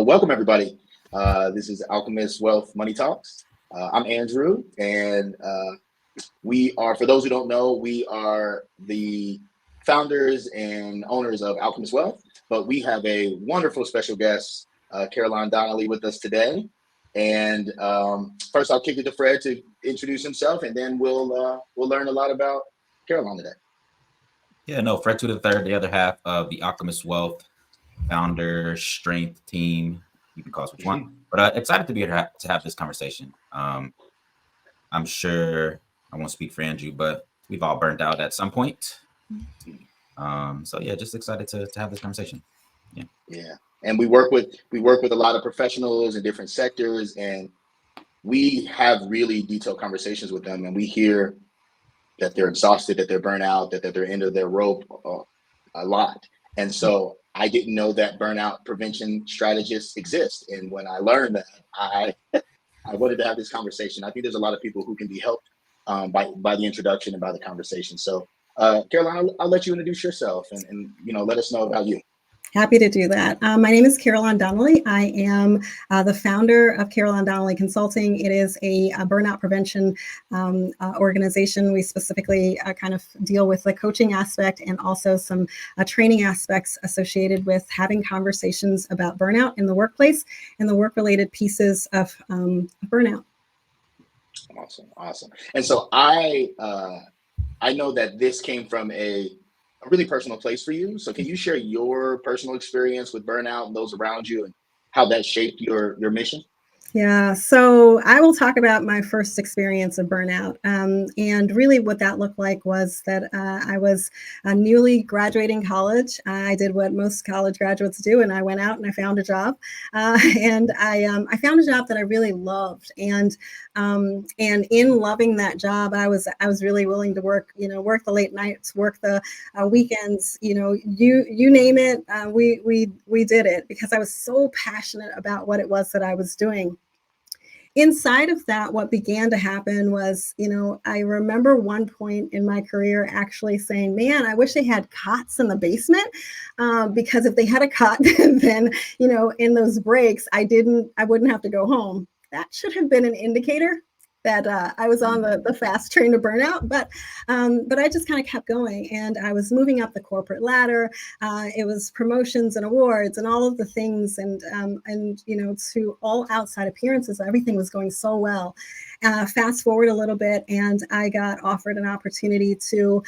Welcome everybody. This is Alchemist Wealth Money Talks. I'm Andrew, and we are, for those who don't know, we are the founders and owners of Alchemist Wealth, but we have a wonderful special guest, Carolon Donnally, with us today. And first I'll kick it to Fred to introduce himself, and then we'll learn a lot about Carolon today. Yeah, no, Fred to the third, the other half of the Alchemist Wealth founder strength team. You can call us what you want, but excited to be here to have this conversation. I'm sure I won't speak for Andrew, but we've all burned out at some point. So yeah, just excited to have this conversation. Yeah. And we work with a lot of professionals in different sectors, and we have really detailed conversations with them, and we hear that they're exhausted, that they're burnt out, that they're at the end of their rope a lot. And so I didn't know that burnout prevention strategists exist. And when I learned that, I wanted to have this conversation. I think there's a lot of people who can be helped by the introduction and by the conversation. So Carolon, I'll let you introduce yourself and let us know about you. Happy to do that. My name is Carolon Donnally. I am the founder of Carolon Donnally Consulting. It is a burnout prevention organization. We specifically kind of deal with the coaching aspect and also some training aspects associated with having conversations about burnout in the workplace and the work-related pieces of burnout. Awesome. And so I know that this came from a really personal place for you. So can you share your personal experience with burnout and those around you and how that shaped your mission? Yeah, so I will talk about my first experience of burnout. And really what that looked like was that I was newly graduating college. I did what most college graduates do, and I went out and I found a job. And I found a job that I really loved. And in loving that job, I was really willing to work the late nights, work the weekends, you name it. We did it because I was so passionate about what it was that I was doing. Inside of that, what began to happen was, I remember one point in my career actually saying, man, I wish they had cots in the basement, because if they had a cot, then, in those breaks, I wouldn't have to go home. That should have been an indicator that I was on the fast train to burnout, but I just kind of kept going, and I was moving up the corporate ladder. It was promotions and awards and all of the things, and to all outside appearances, everything was going so well. Fast forward a little bit, and I got offered an opportunity to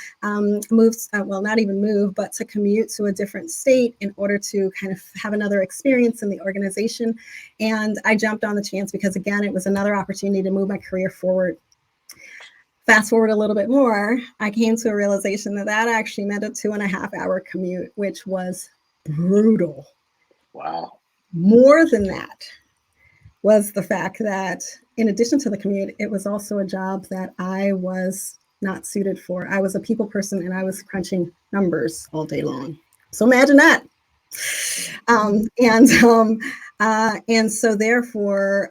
move, not even move, but to commute to a different state in order to kind of have another experience in the organization. And I jumped on the chance because, again, it was another opportunity to move my career forward. Fast forward a little bit more, I came to a realization that actually meant a 2.5-hour commute, which was brutal. Wow. More than that was the fact that in addition to the commute, it was also a job that I was not suited for. I was a people person, and I was crunching numbers all day long. So imagine that. And so therefore,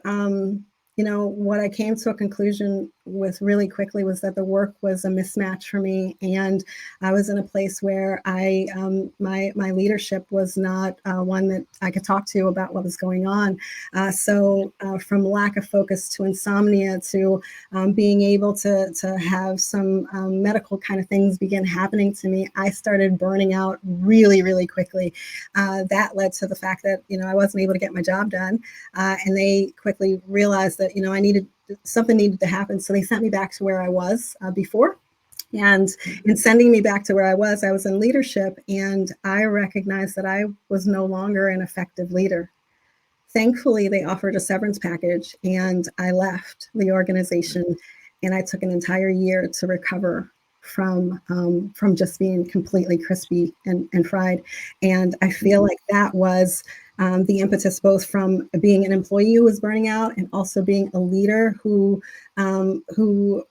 what I came to a conclusion with really quickly was that the work was a mismatch for me, and I was in a place where my leadership was not one that I could talk to about what was going on. So from lack of focus to insomnia to being able to have some medical kind of things begin happening to me, I started burning out really, really quickly. That led to the fact that I wasn't able to get my job done, and they quickly realized that something needed to happen. So they sent me back to where I was before. And in sending me back to where I was in leadership, and I recognized that I was no longer an effective leader. Thankfully, they offered a severance package, and I left the organization, and I took an entire year to recover from just being completely crispy and fried. And I feel like that was the impetus, both from being an employee who was burning out and also being a leader who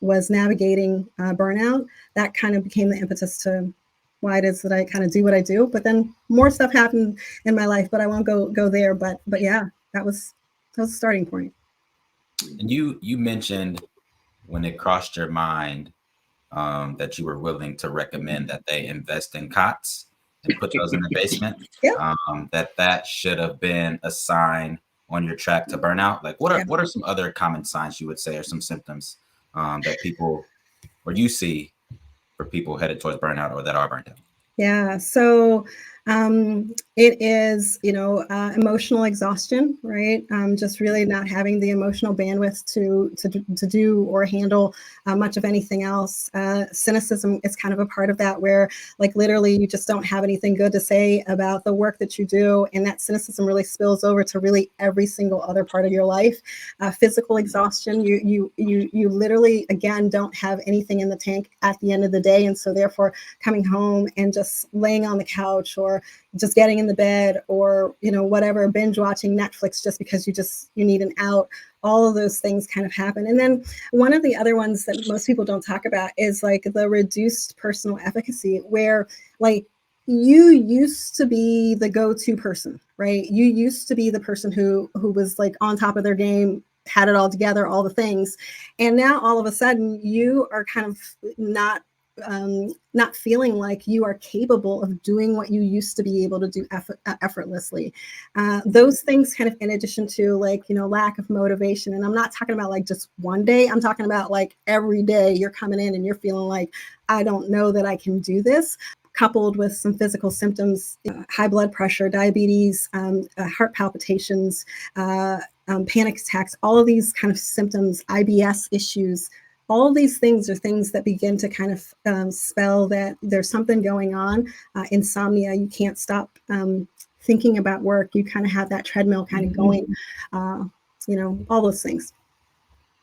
was navigating burnout. That kind of became the impetus to why it is that I kind of do what I do. But then more stuff happened in my life, but I won't go there. But yeah, that was a starting point. And you mentioned when it crossed your mind that you were willing to recommend that they invest in cots. and put those in the basement. Yeah. That should have been a sign on your track to burnout. Like what are some other common signs you would say, or some symptoms that people or you see for people headed towards burnout or that are burnt out? Yeah. So it is, emotional exhaustion, right? Just really not having the emotional bandwidth to do or handle much of anything else. Cynicism is kind of a part of that, where like literally you just don't have anything good to say about the work that you do, and that cynicism really spills over to really every single other part of your life. Physical exhaustion, you literally again don't have anything in the tank at the end of the day, and so therefore coming home and just laying on the couch or just getting in the bed or whatever, binge watching Netflix just because you need an out. All of those things kind of happen. And then one of the other ones that most people don't talk about is like the reduced personal efficacy, where like you used to be the go-to person, right? You used to be the person who was like on top of their game, had it all together, all the things. And now all of a sudden you are kind of not feeling like you are capable of doing what you used to be able to do effortlessly. Those things kind of, in addition to like, lack of motivation. And I'm not talking about like just one day. I'm talking about like every day you're coming in and you're feeling like, I don't know that I can do this, coupled with some physical symptoms, high blood pressure, diabetes, heart palpitations, panic attacks, all of these kind of symptoms, IBS issues. All of these things are things that begin to kind of spell that there's something going on. Insomnia, you can't stop thinking about work. You kind of have that treadmill kind of going, all those things.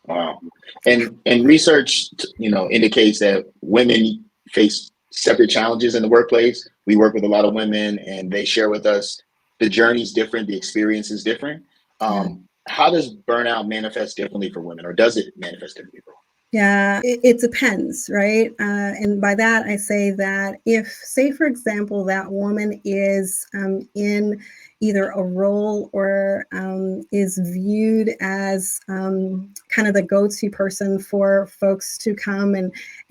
Wow. And research, indicates that women face separate challenges in the workplace. We work with a lot of women and they share with us the journey's different, the experience is different. How does burnout manifest differently for women, or does it manifest differently for women? Yeah, it depends, right? And by that, I say that if, say, for example, that woman is in either a role or is viewed as kind of the go-to person for folks to come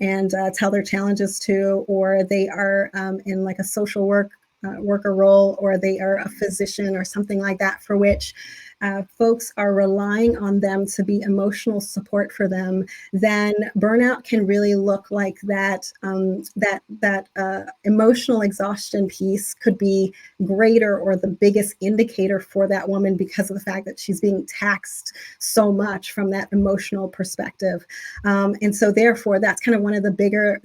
and tell their challenges to, or they are in like a social worker role, or they are a physician or something like that, for which folks are relying on them to be emotional support for them, then burnout can really look like that. That emotional exhaustion piece could be greater or the biggest indicator for that woman because of the fact that she's being taxed so much from that emotional perspective, and so therefore that's kind of one of the bigger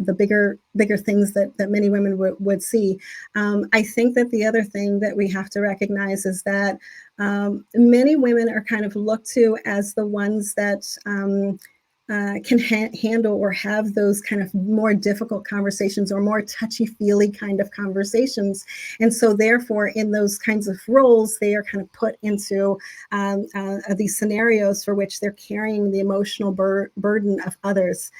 things that many women would see. I think that the other thing that we have to recognize is that many women are kind of looked to as the ones that can handle or have those kind of more difficult conversations or more touchy-feely kind of conversations. And so therefore, in those kinds of roles, they are kind of put into these scenarios for which they're carrying the emotional burden of others.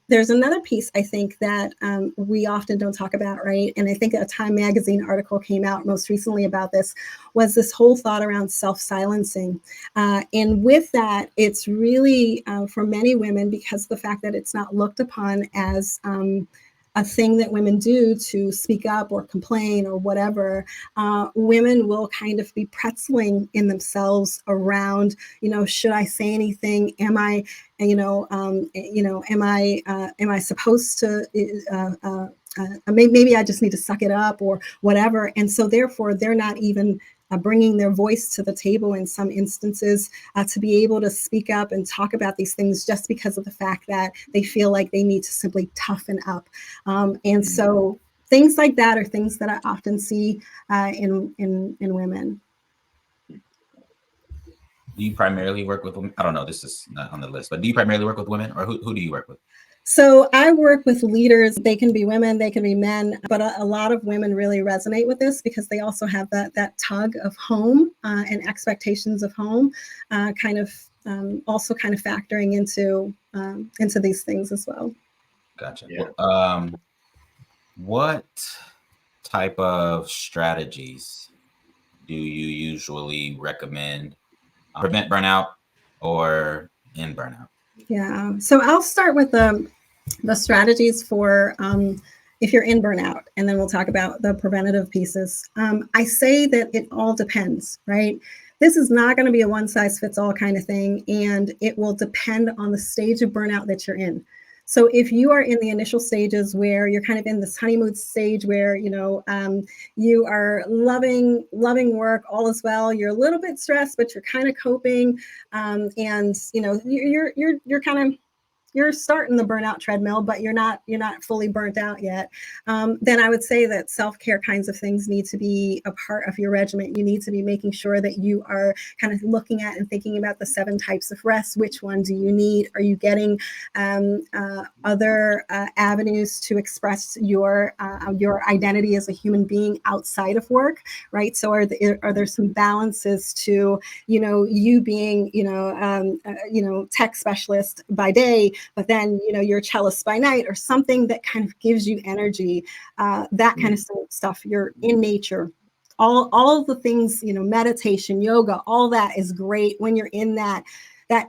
There's another piece, I think, that we often don't talk about, right? And I think a Time magazine article came out most recently about this, was this whole thought around self-silencing. And with that, it's really, for many women, because of the fact that it's not looked upon as a thing that women do to speak up or complain or whatever, women will kind of be pretzeling in themselves around, should I say anything? Am I, am I supposed to, maybe I just need to suck it up or whatever. And so therefore they're not even bringing their voice to the table in some instances to be able to speak up and talk about these things, just because of the fact that they feel like they need to simply toughen up. And so things like that are things that I often see in women. Do you primarily work with women? I don't know, this is not on the list, but do you primarily work with women, or who do you work with? So I work with leaders. They can be women, they can be men, but a lot of women really resonate with this because they also have that tug of home and expectations of home, also kind of factoring into these things as well. Gotcha. Yeah. What type of strategies do you usually recommend prevent burnout or end burnout? Yeah. So I'll start with the strategies for if you're in burnout, and then we'll talk about the preventative pieces. I say that it all depends, right? This is not going to be a one size fits all kind of thing, and it will depend on the stage of burnout that you're in. So if you are in the initial stages where you're kind of in this honeymoon stage where, you are loving work, all is well, you're a little bit stressed, but you're kind of coping, and you're kind of, you're starting the burnout treadmill, but you're not fully burnt out yet, then I would say that self-care kinds of things need to be a part of your regimen. You need to be making sure that you are kind of looking at and thinking about the 7 types of rest. Which one do you need? Are you getting other avenues to express your identity as a human being outside of work, right? So are there some balances to, you being, tech specialist by day, but then, you're a cellist by night, or something that kind of gives you energy, that kind of stuff. You're in nature. All of the things, meditation, yoga, all that is great when you're in that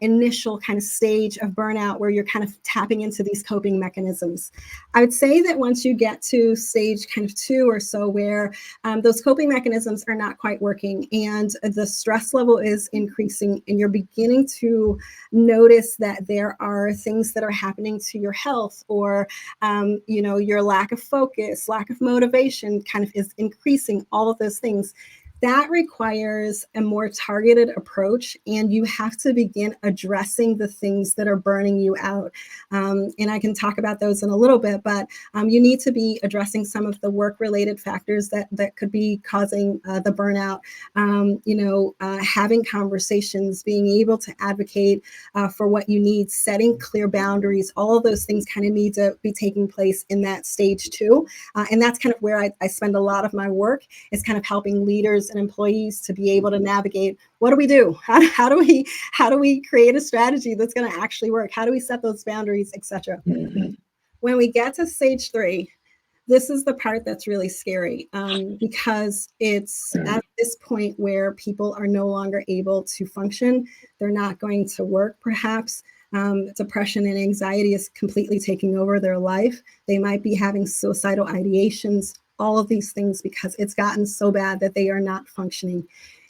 initial kind of stage of burnout where you're kind of tapping into these coping mechanisms. I would say that once you get to stage kind of 2 or so, where those coping mechanisms are not quite working and the stress level is increasing, and you're beginning to notice that there are things that are happening to your health, or your lack of focus, lack of motivation kind of is increasing, all of those things. That requires a more targeted approach, and you have to begin addressing the things that are burning you out. And I can talk about those in a little bit, but you need to be addressing some of the work-related factors that could be causing the burnout. Having conversations, being able to advocate for what you need, setting clear boundaries, all of those things kind of need to be taking place in that stage 2. And that's kind of where I spend a lot of my work, is kind of helping leaders and employees to be able to navigate. What do we do? How do we create a strategy that's going to actually work? How do we set those boundaries, etc.? Mm-hmm. When we get to stage 3, this is the part that's really scary, because it's at this point where people are no longer able to function. They're not going to work, perhaps. Depression and anxiety is completely taking over their life. They might be having suicidal ideations, all of these things, because it's gotten so bad that they are not functioning.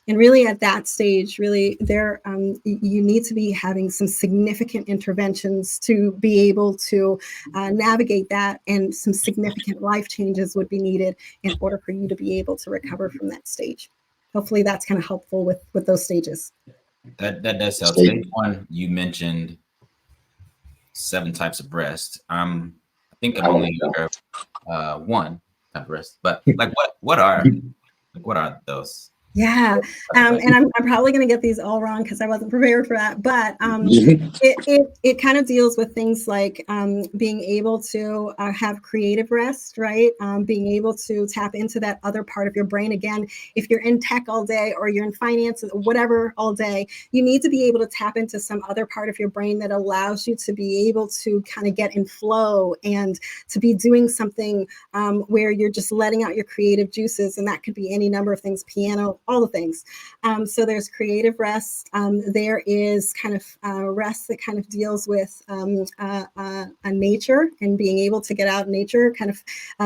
And really at that stage, really you need to be having some significant interventions to be able to navigate that, and some significant life changes would be needed in order for you to be able to recover from that stage. Hopefully that's kind of helpful with those stages. That does help. Stage 1, you mentioned 7 types of rest. I think I'm only aware of 1 type of rest, but like what are those? Yeah. And I'm probably going to get these all wrong because I wasn't prepared for that. But it kind of deals with things like being able to have creative rest, right? Being able to tap into that other part of your brain. Again, if you're in tech all day, or you're in finance, whatever, all day, you need to be able to tap into some other part of your brain that allows you to be able to kind of get in flow, and to be doing something where you're just letting out your creative juices. And that could be any number of things, piano, all the things. So there's creative rest. There is kind of rest that kind of deals with nature, and being able to get out in nature, kind of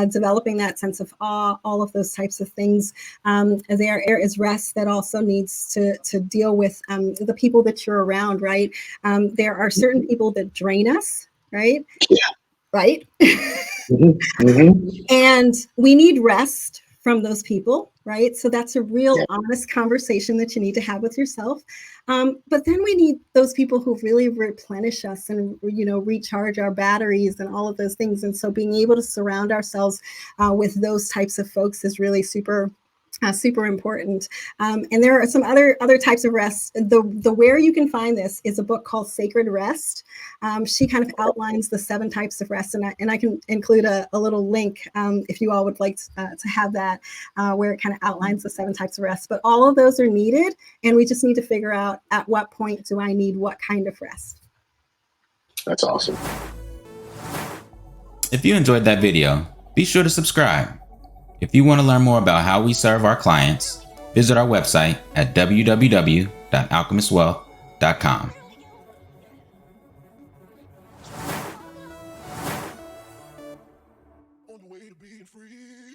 developing that sense of awe, all of those types of things. There is rest that also needs to deal with the people that you're around, right? There are certain people that drain us, right? Yeah. Right? Mm-hmm. And we need rest from those people, right? So that's a real honest conversation that you need to have with yourself. But then we need those people who really replenish us and, recharge our batteries and all of those things. And so being able to surround ourselves with those types of folks is really super important. And there are some other types of rest. The where you can find this is a book called Sacred Rest. She kind of outlines the 7 types of rest, and I can include a little link if you all would like to have that, where it kind of outlines the 7 types of rest. But all of those are needed, and we just need to figure out at what point do I need what kind of rest. That's awesome. If you enjoyed that video, be sure to subscribe. If you want to learn more about how we serve our clients, visit our website at www.alchemistwealth.com. On the way to to being free.